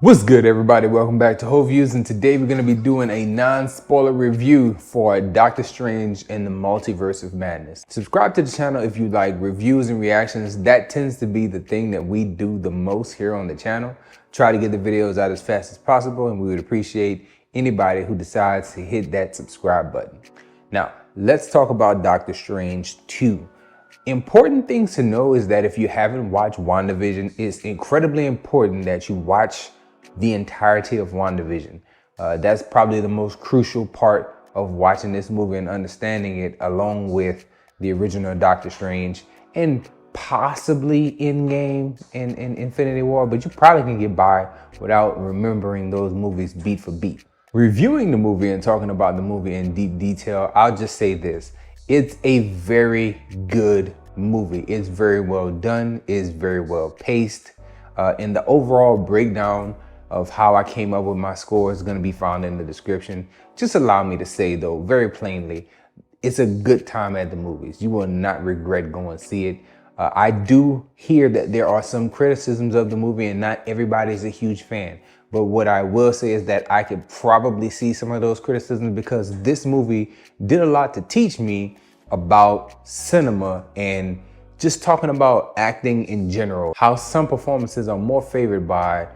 What's good, everybody? Welcome back to Whole Views, and today we're going to be doing a non-spoiler review for Doctor Strange and the Multiverse of Madness. Subscribe to the channel if you like reviews and reactions. That tends to be the thing that we do the most here on the channel. Try to get the videos out as fast as possible, and we would appreciate anybody who decides to hit that subscribe button. Now, let's talk about Doctor Strange 2. Important things to know is that if you haven't watched WandaVision, it's incredibly important that you watch the entirety of WandaVision. That's probably the most crucial part of watching this movie and understanding it, along with the original Doctor Strange and possibly Endgame and Infinity War, but you probably can get by without remembering those movies beat for beat. Reviewing the movie and talking about the movie in deep detail, I'll just say this. It's a very good movie. It's very well done. It's very well paced. And the overall breakdown of how I came up with my score is going to be found in the description. Just allow me to say, though, very plainly, it's a good time at the movies. You will not regret going to see it. I do hear that there are some criticisms of the movie and not everybody's a huge fan. But what I will say is that I could probably see some of those criticisms because this movie did a lot to teach me about cinema and just talking about acting in general. How some performances are more favored by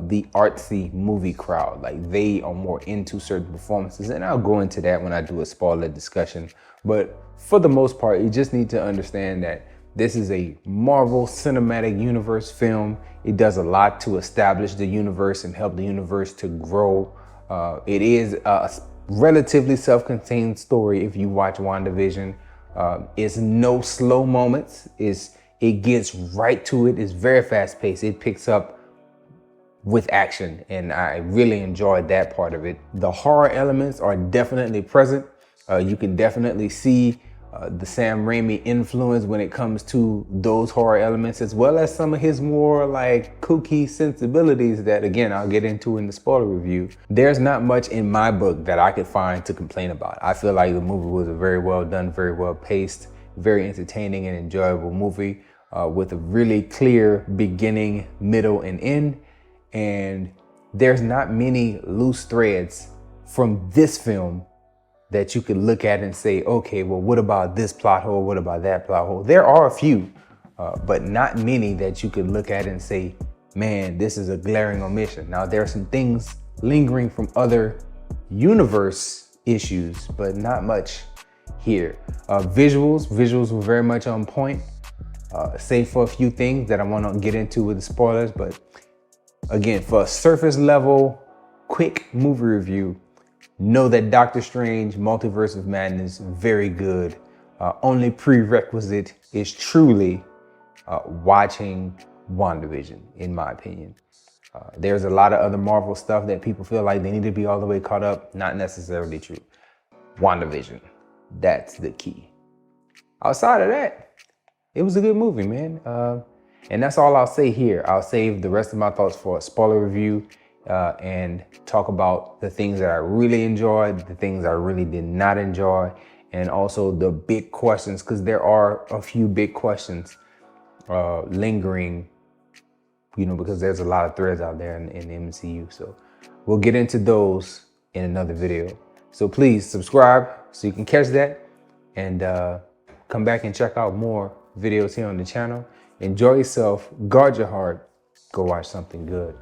the artsy movie crowd. Like, they are more into certain performances, and I'll go into that when I do a spoiler discussion. But for the most part, you just need to understand that this is a Marvel Cinematic Universe film. It does a lot to establish the universe and help the universe to grow. It is a relatively self-contained story if you watch WandaVision. It's no slow moments. It gets right to it. It's very fast-paced. It picks up with action, and I really enjoyed that part of it. The horror elements are definitely present. You can definitely see the Sam Raimi influence when it comes to those horror elements, as well as some of his more like kooky sensibilities that, again, I'll get into in the spoiler review. There's not much in my book that I could find to complain about. I feel like the movie was a very well done, very well paced, very entertaining and enjoyable movie with a really clear beginning, middle, and end. And there's not many loose threads from this film that you could look at and say, okay, well, what about this plot hole? What about that plot hole? There are a few, but not many that you could look at and say, man, this is a glaring omission. Now, there are some things lingering from other universe issues, but not much here. Visuals were very much on point, save for a few things that I want to get into with the spoilers. But again, for a surface level, quick movie review, know that Doctor Strange, Multiverse of Madness, very good. Only prerequisite is truly watching WandaVision, in my opinion. There's a lot of other Marvel stuff that people feel like they need to be all the way caught up. Not necessarily true. WandaVision, that's the key. Outside of that, it was a good movie, man. And that's all I'll say here. I'll save the rest of my thoughts for a spoiler review and talk about the things that I really enjoyed, the things I really did not enjoy, and also the big questions, because there are a few big questions lingering, because there's a lot of threads out there in the MCU. So we'll get into those in another video. So please subscribe so you can catch that, and come back and check out more videos here on the channel. Enjoy yourself, guard your heart, go watch something good.